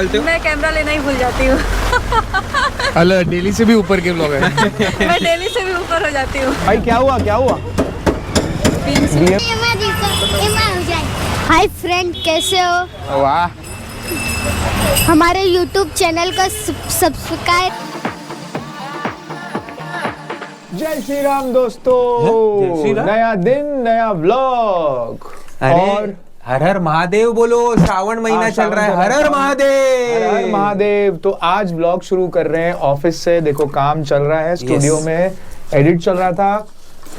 डालते हो? मैं कैमरा लेना ही भूल जाती हूँ। अल डेली से भी ऊपर के ब्लॉग है। मैं डेली से भी ऊपर हो जाती हूँ। भाई क्या हुआ क्या हुआ? हाय फ्रेंड, कैसे हो? वाह, हमारे YouTube चैनल का सब्सक्राइब। जय श्री राम दोस्तों। जय श्री राम। नया दिन नया व्लॉग। और हर हर महादेव बोलो। श्रावण महीना चल रहा है। हर हर महादेव, हर हर महादेव। तो आज व्लॉग शुरू कर रहे हैं ऑफिस से। देखो काम चल रहा है, स्टूडियो में एडिट चल रहा था,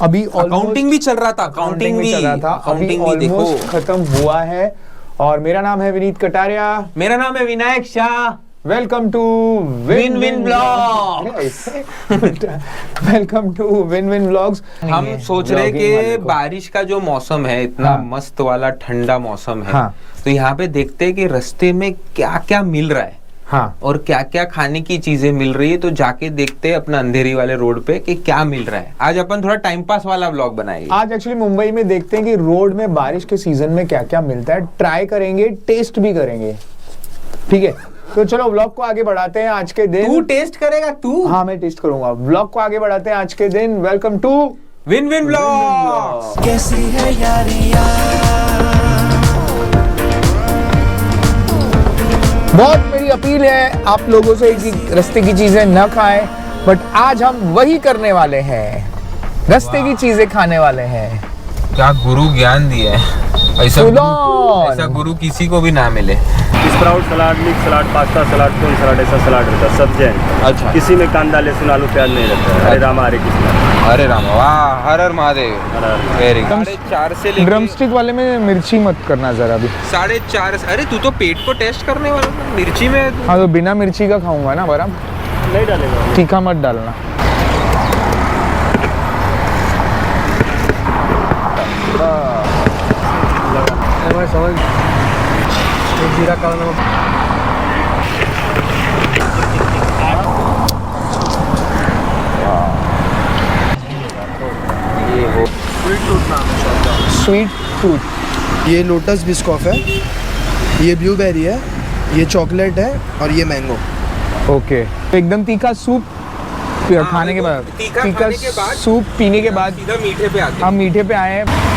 अभी अकाउंटिंग भी चल रहा था। अकाउंटिंग भी चल रहा था, अभी ऑलमोस्ट खत्म हुआ है। और मेरा नाम है विनीत कटारिया। मेरा नाम है Vinayak Shah. Welcome to win win blogs. Welcome to win win blogs. हम सोच रहे कि बारिश का जो मौसम है, इतना मस्त वाला ठंडा मौसम है, हाँ। तो यहाँ पे देखते हैं कि रास्ते में क्या क्या मिल रहा है, हाँ, और क्या क्या खाने की चीजें मिल रही है। तो जाके देखते हैं अपना अंधेरी वाले रोड पे कि क्या मिल रहा है। आज अपन थोड़ा टाइम पास वाला व्लॉग बनाएंगे। आज एक्चुअली मुंबई में देखते हैं कि रोड में बारिश के सीजन में क्या क्या मिलता है, ट्राई करेंगे, टेस्ट भी करेंगे। ठीक है, तो चलो व्लॉग को आगे बढ़ाते हैं। आज के दिन तू टेस्ट करेगा? तू? हाँ, मैं टेस्ट करूंगा। व्लॉग को आगे बढ़ाते हैं आज के दिन। Welcome to win win blog. कैसी है यारियां। बहुत मेरी अपील है आप लोगों से कि रास्ते की चीजें न खाएं, बट आज हम वही करने वाले हैं, रास्ते की चीजें खाने वाले हैं। क्या गुरु ज्ञान दिया है, ऐसा गुरु किसी को भी ना मिले। स्प्राउट सलाद, मिक्स सलाद, पास्ता सलाद, कौन सलाद, ऐसा सलाद रहता है, सब्जी है। अच्छा। किसी में कांदा, लहसुन, आलू, प्याज नहीं रहता है। हरे राम हरे कृष्ण। अरे राम, वाह, हर हर महादेव। Very good. 4:30 से लेके ड्रम स्टिक वाले में मिर्ची मत करना जरा भी। 4:30। अरे तू तो पेट को टेस्ट करने वाला था, मिर्ची में। हाँ, तो बिना मिर्ची का खाऊंगा ना बराबर। नहीं डालेगा, तीखा मत डालना। जीरा काला नमक। Sweet fruit. ये लोटस बिस्कॉफ है, ये ब्लूबेरी है, ये चॉकलेट है और ये मैंगो। ओके, तो एकदम तीखा सूप खाने के बाद, तीखा खाने के बाद, सूप पीने के बाद सीधा मीठे पे आते हैं। हम मीठे पे आए हैं।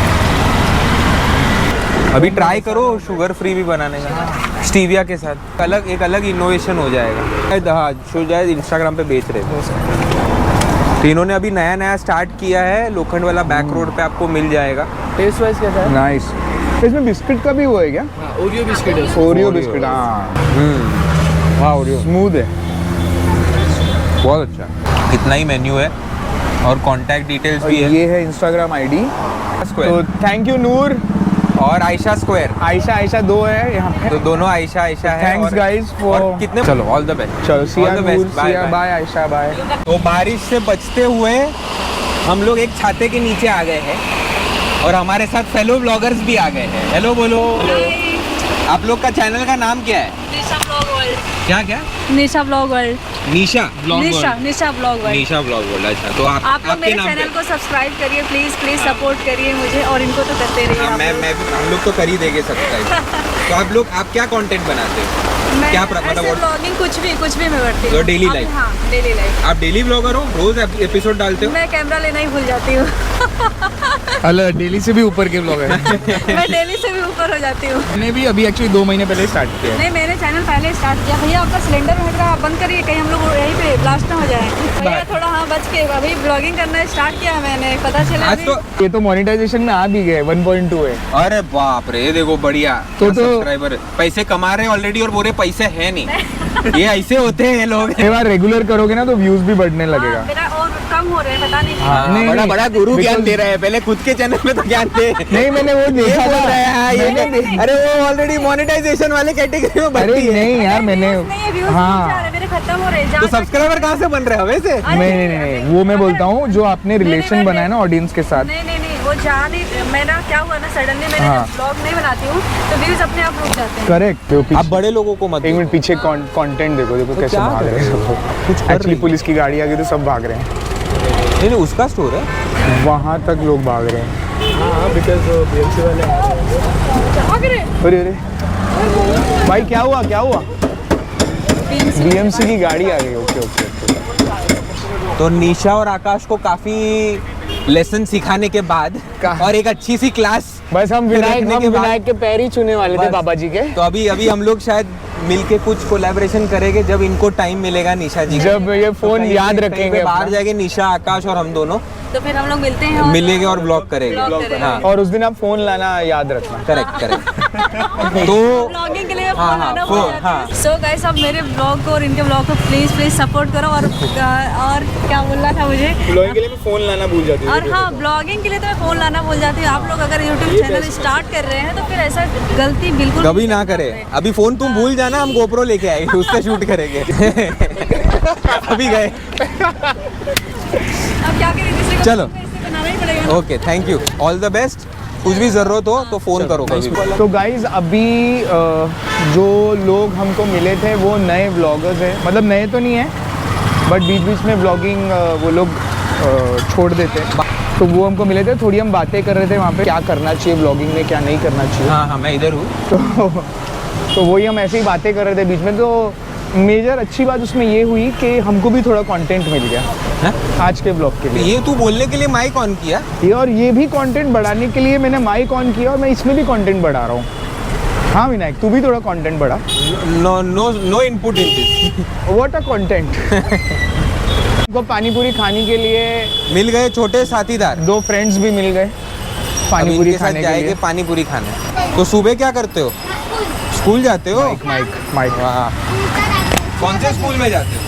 अभी ट्राई करो शुगर फ्री भी बनाने का, स्टीविया के साथ। एक अलग इनोवेशन हो जाएगा। हाँ, शो जाए इंस्टाग्राम पे बेच रहे थे। तो इन्होंने अभी नया स्टार्ट किया है, लोखंड वाला बैक रोड पे आपको मिल जाएगा। टेस्ट वाइज कैसा है? नाइस। इसमें बिस्किट का भी वो है क्या? ओरियो बिस्किट है। ओरियो बिस्किट, हाँ। हाँ, ओरियो स्मूथ है, बहुत अच्छा। इतना ही मेन्यू है और कांटेक्ट डिटेल्स और भी है। ये है इंस्टाग्राम आईडी। तो स्क्वायर थैंक यू नूर और आयशा स्क्वायर। आयशा दो है यहाँ पे। तो दोनों आयशा है। Thanks guys for. और कितने, चलो ऑल द बेस्ट। चलो Siya All the best. Noor, Bye, Siya bye. Bye, Ayesha bye. तो बारिश से बचते हुए हम लोग एक छाते के नीचे आ गए हैं और हमारे साथ फेलो ब्लॉगर्स भी आ गए हैं। हेलो बोलो। आप लोग का चैनल का नाम क्या है? निशा ब्लॉग वर्ल्ड। क्या? निशा ब्लॉग वर्ल्ड। निशा ब्लॉग निशा ब्लॉग वर्ल्ड। निशा ब्लॉग वर्ल्ड। अच्छा, तो आप लोग आपके मेरे नाम चैनल पे? को सब्सक्राइब करिए प्लीज सपोर्ट करिए मुझे, और इनको तो करते रहिए। हाँ, आप मैं लोग। हम लोग तो कर ही देंगे सब्सक्राइब। तो आप क्या कंटेंट बनाते हो? मैं क्या ऐसे ब्लॉगिंग कुछ भी मैं करती हूँ। Your daily life? हाँ, डेली लाइफ। आप डेली ब्लॉगर हो? रोज एपिसोड डालते हो? मैं कैमरा लेना ही भूल जाती हूँ। अल डेली से भी ऊपर के ब्लॉग है। मैं डेली से भी ऊपर हो जाती हूँ। मैंने भी अभी एक्चुअली 2 महीने पहले स्टार्ट किया है। नहीं, मैंने चैनल पहले स्टार्ट किया। भैया आपका सिलेंडर हट रहा है, आप बंद करिए, कहीं हम लोग यहीं पे ब्लास्ट ना हो जाए। भैया थोड़ा हाँ बच के, अभी ब्लॉगिंग करना स्टार्ट किया है मैंने, पता चला आज तो ये तो मोनेटाइजेशन में आ भी गए, 1.2 है। अरे बाप रे, देखो बढ़िया। तो सब्सक्राइबर पैसे कमा रहे हैं ऑलरेडी और बोरे पैसे है नहीं। ये ऐसे होते हैं लोग। एक बार रेगुलर करोगे ना तो व्यूज भी बढ़ने लगेगा। मेरा और कम हो रहे हैं, पता नहीं। हाँ, नहीं, बड़ा गुरु ज्ञान because- दे रहे हैं। पहले खुद के चैनल में तो ज्ञान दे। नहीं, मैंने वो देखा बोल था। रहे हैं, हाँ, ये नहीं, अरे वो ऑलरेडी मोनेटाइजेशन वाले कैटेगरी में अरे भर्ती है। नहीं यार, मैंने नहीं, व्यूज हाँ। जा रहे, मेरे खत्म हो रहे हैं। तो सब्सक्राइबर कहाँ से बन रहे हैं वैसे? नहीं, वो मैं बोलता हूँ जो आपने रिलेशन बनाया ना ऑडियंस के साथ। नहीं, वो जा नहीं। मैंने क्या हुआ ना, सडनली मैंने हाँ। ब्लॉग नहीं बनाती हूँ तो व्यूज अपने आप रुक जाते हैं। करेक्ट। आप बड़े लोगों को मत एक मिनट पीछे कंटेंट देखो कैसे क्या भाग कर रहे हैं कुछ सब। कर एक्चुअली रही पुलिस की गाड़ी आ गई तो सब भाग रहे हैं। नहीं, उसका स्टोर है। वहाँ तक लोग भाग रहे हैं। हाँ, बिकॉज BMC वाले अरे भाई क्या हुआ? BMC की गाड़ी आ गई। Okay okay okay. तो निशा और आकाश को काफी लेसन सिखाने के बाद और एक अच्छी सी क्लास बस हम रखने के बाद- विनायक के पैर ही छूने वाले थे बस। बाबा जी के। तो अभी हम लोग शायद मिलके कुछ कोलैबोरेशन करेंगे जब इनको टाइम मिलेगा निशा जी को। जब ये तो फोन कहीं याद पे- कहीं रखेंगे पे बाहर अपना। जाएंगे निशा आकाश और हम दोनों तो फिर हम लोग मिलते हैं और मिलेंगे और ब्लॉग करेंगे। करेंगे। हाँ और उस दिन आप फोन लाना याद रखना। Correct correct. तो ब्लॉगिंग के लिए हाँ, फोन हाँ, आना फोन, हाँ। सो गाइस आप मेरे ब्लॉग को और इनके ब्लॉग को प्लीज सपोर्ट करो और क्या बोलना था मुझे ब्लॉगिंग के लिए मैं फोन लाना भूल जाती हूँ। और हाँ ब्लॉगिंग के लिए तो मैं फ़ोन लाना भूल जाती हूँ। आप लोग अगर यूट्यूब चैनल स्टार्ट कर रहे हैं तो फिर ऐसा गलती बिल्कुल कभी ना करे। अभी फोन तुम भूल जाना, हम गोप्रो लेके आएंगे, उससे शूट करेंगे। अभी गए। अब क्या करें, दूसरे को चलो। इससे बनाना ही पड़ेगा ना। Okay thank you, all the best. कुछ भी जरूरत हो तो फोन करो कभी भी। तो गाइज अभी जो लोग हमको मिले थे वो नए व्लॉगर्स हैं, मतलब नए तो नहीं है बट बीच बीच में व्लॉगिंग वो लोग छोड़ देते हैं। तो वो हमको मिले थे, थोड़ी हम बातें कर रहे थे वहाँ पे क्या करना चाहिए व्लॉगिंग में, क्या नहीं करना चाहिए। हाँ हाँ मैं इधर हूँ। तो वही हम ऐसे ही बातें कर रहे थे बीच में। तो मेजर अच्छी बात उसमें ये हुई कि हमको भी थोड़ा कंटेंट मिल गया हैं? आज के ब्लॉग के लिए। ये तू बोलने के लिए माइक ऑन किया? ये भी कंटेंट बढ़ाने के लिए मैंने माइक ऑन किया और मैं इसमें भी कंटेंट बढ़ा रहा हूँ। हाँ विनायक तू भी थोड़ा कंटेंट बढ़ा। No no no input in this. What a content. हमको पानी पूरी खाने के लिए मिल गए छोटे साथीदार। 2 फ्रेंड्स भी मिल गए पानी अब पूरी इनके साथ खाने के जाएंगे लिए। पानी पूरी खाने। तो सुबह क्या करते हो? स्कूल जाते हो? माइक वाह। कौन से स्कूल में जाते हो?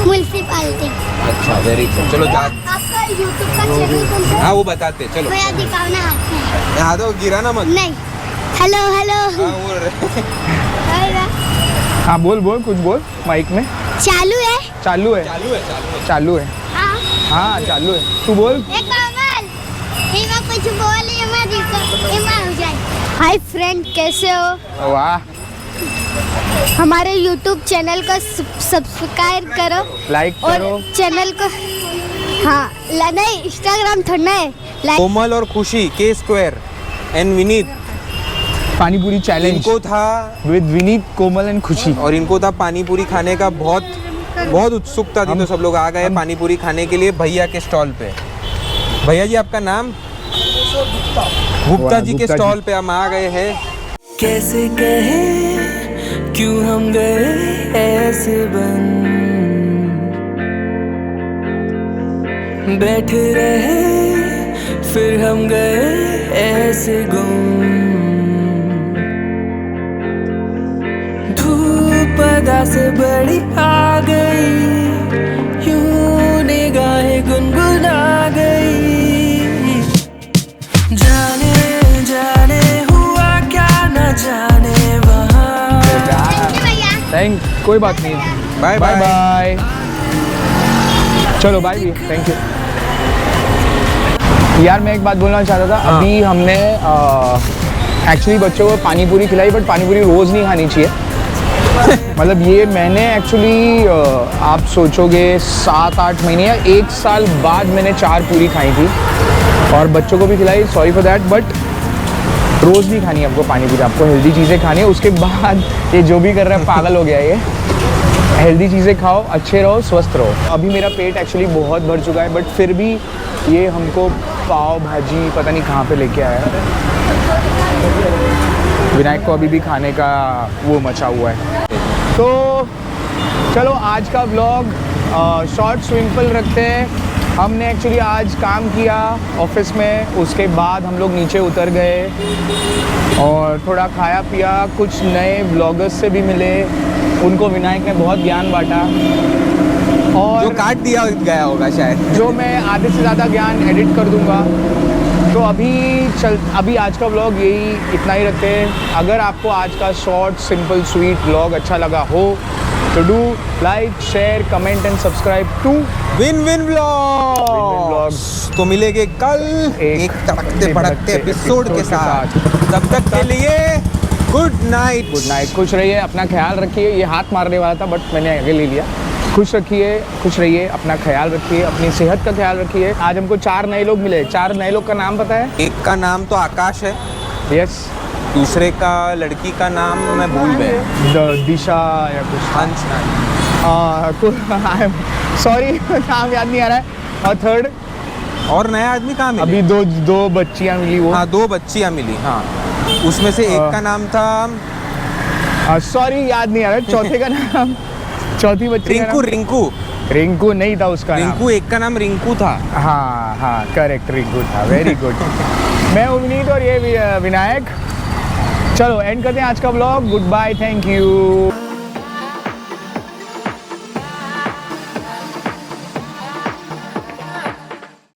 म्युनिसिपालिटी। अच्छा वेरी गुड। चलो जा। आपका यूट्यूब का चैनल कौन सा है? हाँ वो बताते चलो। भैया दिखाओ ना हाथ में। यहाँ तो गिराना मत। नहीं। Hello hello. हाँ बोल रहे। हाँ बोल कुछ बोल माइक में। चालू है। चालू है चालू है। हाँ। हाँ चालू है तू बोल। एक कमल ये मैं कुछ बोल ये मैं दिखा ये मैं हो जाए। हाय फ्रेंड कैसे हो? वाह हमारे यूट्यूब चैनल को सब्सक्राइब करो लाइक और करो। चैनल को हाँ नहीं इंस्टाग्राम थोड़ा है लाइक। कोमल और खुशी के स्क्वायर एंड विनीत, पानी पूरी चैलेंज इनको था विद विनीत कोमल एंड खुशी। और इनको था पानी पूरी खाने का बहुत उत्सुकता थी। तो सब लोग आ गए पानी पूरी खाने के लिए भैया के स्टॉल पे। भैया जी आपका नाम? गुप्ता जी के गुप्ता जी। स्टॉल पे हम आ गए हैं। कैसे कहे क्यों हम गए ऐसे बन, बैठे रहे फिर हम गए ऐसे गुम। धूप अदा से बड़ी आ गई, यूं निगाहें गुनगुना गई। जाने जाने हुआ क्या न जाने वहाँ। थैंक कोई बात नहीं। Bye bye bye. बाय। चलो बाय भी थैंक यू। यार मैं एक बात बोलना चाहता था। अभी हमने एक्चुअली बच्चों को पानी पूरी खिलाई बट पानी पूरी रोज़ नहीं खानी चाहिए। मतलब ये मैंने एक्चुअली आप सोचोगे 7-8 महीने या 1 साल बाद मैंने 4 पूरी खाई थी और बच्चों को भी खिलाई। सॉरी फॉर दैट बट रोज़ नहीं खानी है आपको पानी पूरी। आपको हेल्दी चीज़ें खानी है। उसके बाद ये जो भी कर रहा है पागल हो गया ये। हेल्दी चीज़ें खाओ, अच्छे रहो, स्वस्थ रहो। अभी मेरा पेट एक्चुअली बहुत भर चुका है बट फिर भी ये हमको पाव भाजी पता नहीं कहाँ पे लेके आया है। विनायक को अभी भी खाने का वो मचा हुआ है। तो चलो आज का व्लॉग शॉर्ट सिंपल रखते हैं। हमने एक्चुअली आज काम किया ऑफिस में, उसके बाद हम लोग नीचे उतर गए और थोड़ा खाया पिया, कुछ नए व्लॉगर्स से भी मिले, उनको विनायक ने बहुत ज्ञान बांटा और जो काट दिया गया होगा शायद। जो मैं आधे से ज़्यादा ज्ञान एडिट कर दूंगा। तो अभी आज का व्लॉग यही इतना ही रखते हैं। अगर आपको आज का शॉर्ट सिंपल स्वीट व्लॉग अच्छा लगा हो तो do like share comment and subscribe to win win vlogs. तो मिलेंगे कल एक तड़कते भड़कते एपिसोड के साथ। तब तक के लिए गुड नाइट। Good night. खुश रहिए, अपना ख्याल रखिए। ये हाथ मारने वाला था बट मैंने आगे ले लिया। खुश रहिए, अपना ख्याल रखिए, अपनी सेहत का ख्याल रखिए। आज हमको 4 नए लोग मिले। 4 नए लोग का नाम पता है? एक का नाम तो आकाश है। यस दूसरे का लड़की का नाम मैं भूल गया, दिशा या कुछ अंश नाम। सॉरी नाम याद नहीं आ रहा है। और थर्ड और नया आदमी कहाँ मिले? अभी दो बच्चियां मिली वो। हाँ 2 बच्चियाँ मिली, हाँ उसमें से एक का नाम था सॉरी याद नहीं आ रहा है। चौथे का नाम, चौथी बच्ची का रिंकू। नाम रिंकू नहीं था उसका नाम। रिंकू, एक का नाम रिंकू था। हाँ करेक्ट, रिंकू था। Very good. मैं उम्मीद और ये विनायक। चलो एंड करते हैं आज का blog. Good bye, thank you.